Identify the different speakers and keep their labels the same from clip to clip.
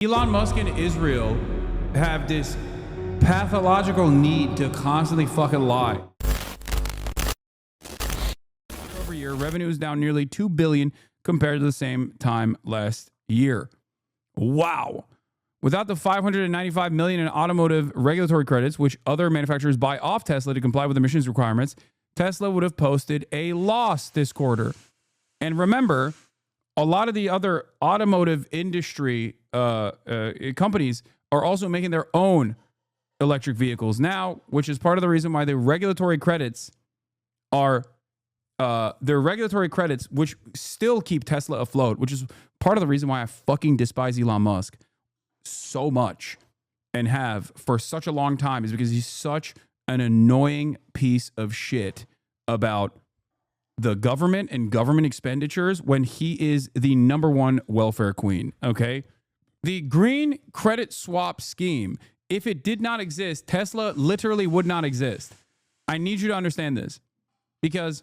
Speaker 1: Elon Musk and Israel have this pathological need to constantly fucking lie. Over year, revenue is down nearly $2 billion compared to the same time last year. Wow. Without the $595 million in automotive regulatory credits, which other manufacturers buy off Tesla to comply with emissions requirements, Tesla would have posted a loss this quarter. And remember, a lot of the other automotive industry companies are also making their own electric vehicles now, which is part of the reason why the regulatory credits are their regulatory credits, which still keep Tesla afloat, which is part of the reason why I fucking despise Elon Musk so much and have for such a long time, is because he's such an annoying piece of shit about the government and government expenditures when he is the number one welfare queen. Okay. The green credit swap scheme, if it did not exist, Tesla literally would not exist. I need you to understand this, because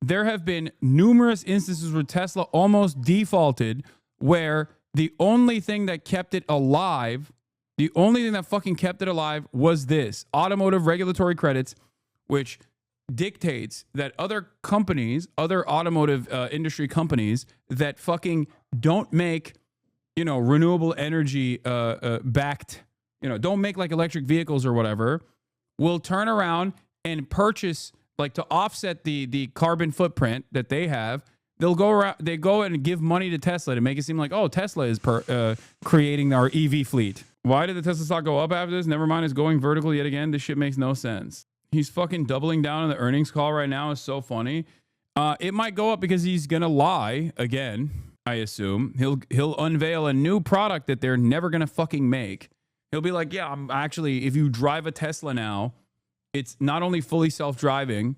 Speaker 1: there have been numerous instances where Tesla almost defaulted, where the only thing that kept it alive, the only thing that fucking kept it alive was this automotive regulatory credits, which dictates that other companies, other automotive industry companies that fucking don't make, renewable energy backed, don't make like electric vehicles or whatever, will turn around and purchase, like, to offset the carbon footprint that they have. They'll go around, they go and give money to Tesla to make it seem like, oh, Tesla is creating our EV fleet. Why did the Tesla stock go up after this? Never mind, it's going vertical yet again. This shit makes no sense. He's fucking doubling down on the earnings call right now. Is so funny. It might go up because he's gonna lie again. I assume he'll unveil a new product that they're never gonna fucking make. He'll be like, yeah, I'm actually, if you drive a Tesla now, it's not only fully self-driving,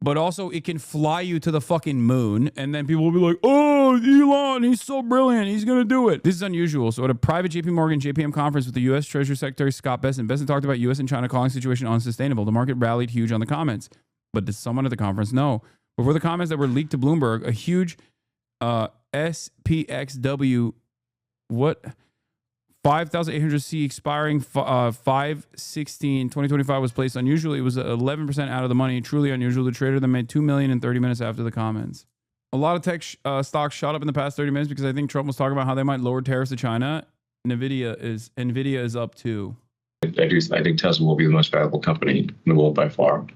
Speaker 1: but also it can fly you to the fucking moon. And then people will be like, oh, Elon, he's so brilliant, he's going to do it. This is unusual. So at a private JP Morgan JPM conference with the U.S. Treasury Secretary Scott Bessent, Bessent talked about U.S. and China calling the situation unsustainable. The market rallied huge on the comments. But did someone at the conference know? Before the comments that were leaked to Bloomberg, a huge SPXW, 5,800C expiring 5/16/2025 was placed unusually. It was 11% out of the money. Truly unusual. The trader then made $2 million in 30 minutes after the comments. A lot of tech stocks shot up in the past 30 minutes because I think Trump was talking about how they might lower tariffs to China. Nvidia is up too.
Speaker 2: I think Tesla will be the most valuable company in the world by far.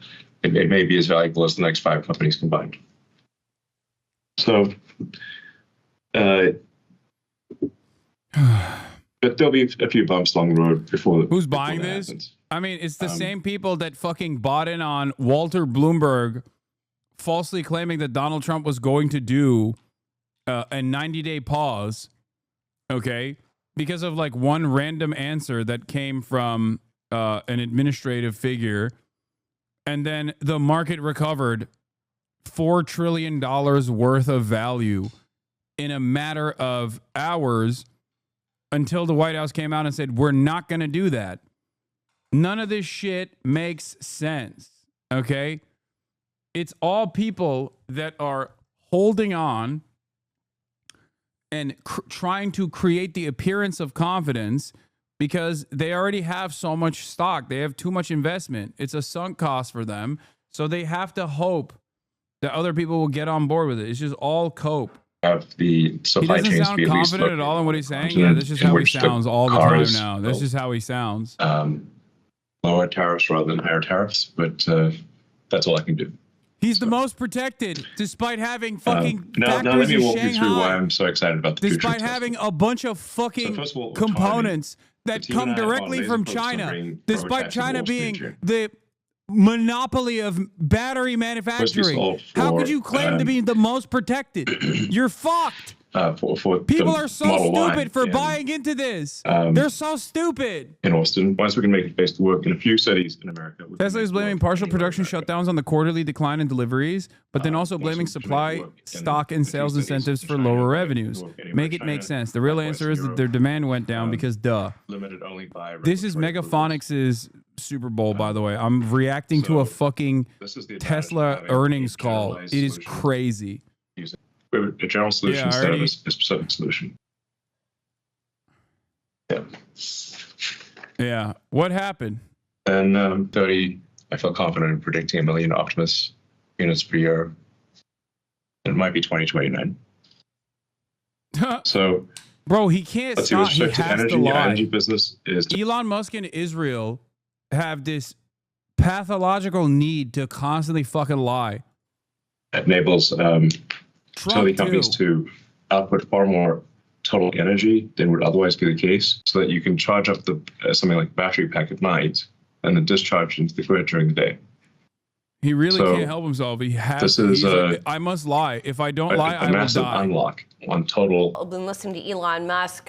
Speaker 2: It may be as valuable as the next 5 companies combined. So, but there'll be a few bumps along the road before.
Speaker 1: Who's buying this? Happens. I mean, it's the same people that fucking bought in on Walter Bloomberg falsely claiming that Donald Trump was going to do a 90-day pause, okay, because of like one random answer that came from an administrative figure, and then the market recovered $4 trillion worth of value in a matter of hours, until the White House came out and said, we're not going to do that. None of this shit makes sense, okay? It's all people that are holding on and trying to create the appearance of confidence because they already have so much stock. They have too much investment. It's a sunk cost for them. So they have to hope that other people will get on board with it. It's just all cope.
Speaker 2: Have the supply chains be at least.
Speaker 1: He doesn't sound confident at all in what he's saying. Yeah, that's just how he sounds all the time now. That's just how he sounds.
Speaker 2: Lower tariffs rather than higher tariffs, but that's all I can do.
Speaker 1: He's the most protected, despite having fucking
Speaker 2: now let me walk you through why I'm so excited about the future.
Speaker 1: Despite having a bunch of fucking components that come directly from China, despite China being the monopoly of battery manufacturing. How could you claim to be the most protected? You're fucked. People are so stupid for buying into this. They're so stupid.
Speaker 2: In Austin, once we can make it face to work in a few cities in America.
Speaker 1: Tesla is blaming partial production shutdowns on the quarterly decline in deliveries, but then also blaming supply, stock, and sales incentives for lower revenues. Make it make sense. The real answer is that their demand went down because duh. This is Megaphonics' Super Bowl, by the way. I'm reacting to a fucking Tesla earnings call. It is crazy.
Speaker 2: A general solution instead of a specific solution. Yeah.
Speaker 1: Yeah. What happened?
Speaker 2: And 30, I feel confident in predicting 1 million Optimus units per year. It might be 2029. So,
Speaker 1: bro, he can't
Speaker 2: let's see,
Speaker 1: stop. He
Speaker 2: restricted
Speaker 1: has to
Speaker 2: energy.
Speaker 1: lie.
Speaker 2: Energy business is
Speaker 1: Elon Musk and Israel have this pathological need to constantly fucking lie.
Speaker 2: enables utility
Speaker 1: Trump
Speaker 2: companies
Speaker 1: too.
Speaker 2: to output far more total energy than would otherwise be the case, so that you can charge up the something like battery pack at night and then discharge into the grid during the day.
Speaker 1: He really
Speaker 2: So,
Speaker 1: can't help himself. He has.
Speaker 2: this is
Speaker 1: he's like, I must lie. If I don't lie,
Speaker 2: a
Speaker 1: I will
Speaker 2: massive
Speaker 1: die.
Speaker 2: unlock on total.
Speaker 3: I've been listening to Elon Musk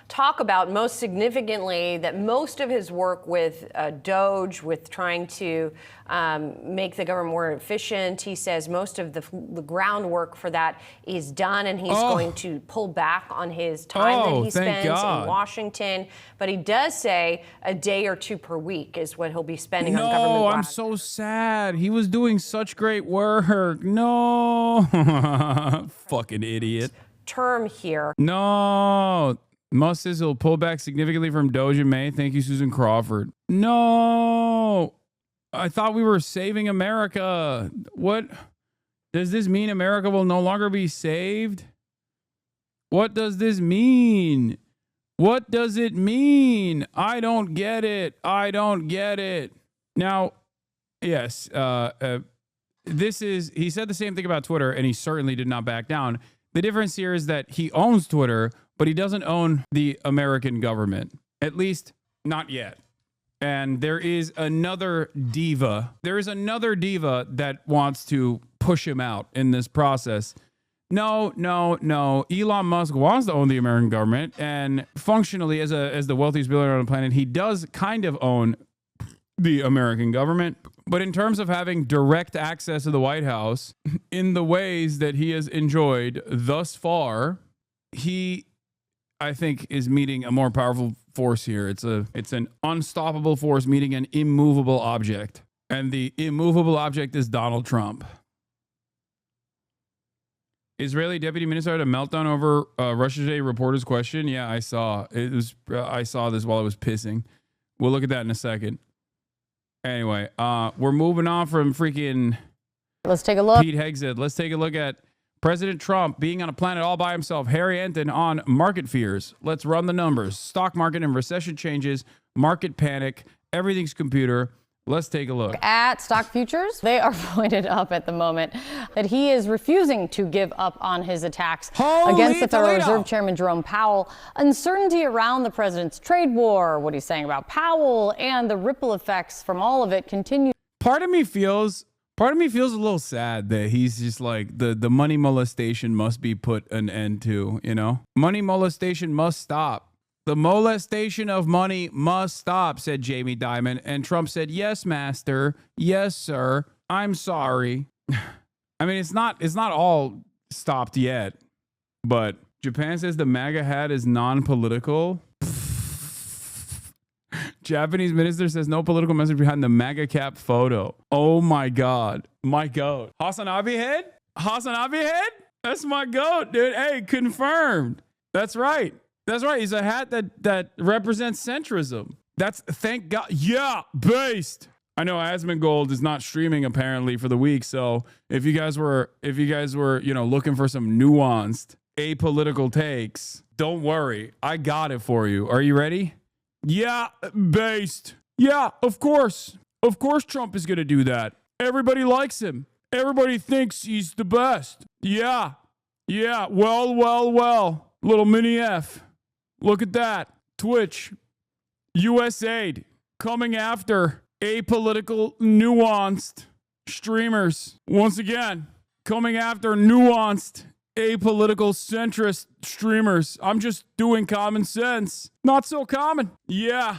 Speaker 3: talk about, most significantly, that most of his work with Doge, with trying to make the government more efficient, he says most of the groundwork for that is done, and he's going to pull back on his time that he spends in Washington. But he does say a day or two per week is what he'll be spending on government.
Speaker 1: No, I'm so sad. He was doing such great work. No. Fucking idiot.
Speaker 3: Term here.
Speaker 1: No. Musk says he'll pull back significantly from Doge in May. Thank you, Susan Crawford. No. I thought we were saving America. What? Does this mean America will no longer be saved? What does this mean? What does it mean? I don't get it. I don't get it. Now, yes, this is, he said the same thing about Twitter, and he certainly did not back down. The difference here is that he owns Twitter, but he doesn't own the American government, at least not yet. And there is another diva. There is another diva that wants to push him out in this process. No. Elon Musk wants to own the American government, and functionally, as the wealthiest billionaire on the planet, he does kind of own the American government. But in terms of having direct access to the White House in the ways that he has enjoyed thus far, he, I think, is meeting a more powerful force here. It's an unstoppable force meeting an immovable object. And the immovable object is Donald Trump. Israeli deputy minister had a meltdown over Russia Today reporter's question. Yeah, I saw this while I was pissing. We'll look at that in a second. Anyway, we're moving on from freaking.
Speaker 4: Let's take a look.
Speaker 1: Pete Hegseth. Let's take a look at President Trump being on a planet all by himself. Harry Enton on market fears. Let's run the numbers. Stock market and recession changes. Market panic. Everything's computer. Let's take a look.
Speaker 4: At stock futures, they are pointed up at the moment that he is refusing to give up on his attacks against the Federal Reserve Chairman Jerome Powell. Uncertainty around the president's trade war, what he's saying about Powell, and the ripple effects from all of it continue.
Speaker 1: Part of me feels a little sad that he's just like the money molestation must be put an end to, you know? Money molestation must stop. The molestation of money must stop, said Jamie Dimon. And Trump said, yes, master. Yes, sir. I'm sorry. I mean, it's not all stopped yet, but Japan says the MAGA hat is non-political. Japanese minister says no political message behind the MAGA cap photo. Oh my God. My goat. Hasanabe head? Hasanabe head? That's my goat, dude. Hey, confirmed. That's right. That's right. He's a hat that represents centrism. That's, thank God. Yeah, based. I know Asmongold is not streaming apparently for the week. So if you guys were, looking for some nuanced apolitical takes, don't worry. I got it for you. Are you ready? Yeah, based. Yeah, of course. Of course Trump is going to do that. Everybody likes him. Everybody thinks he's the best. Yeah. Yeah. Well. Little mini F. Look at that. Twitch. USAID coming after apolitical, nuanced streamers. Once again, coming after nuanced, apolitical, centrist streamers. I'm just doing common sense. Not so common. Yeah.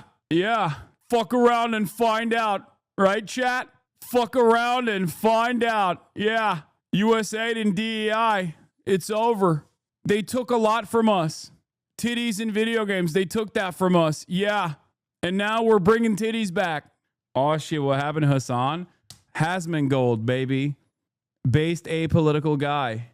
Speaker 1: Fuck around and find out. Right, chat? Fuck around and find out. Yeah. USAID and DEI. It's over. They took a lot from us. Titties in video games, they took that from us. Yeah. And now we're bringing titties back. Oh shit, what happened to Hassan? Hasmongold, baby. Based apolitical guy.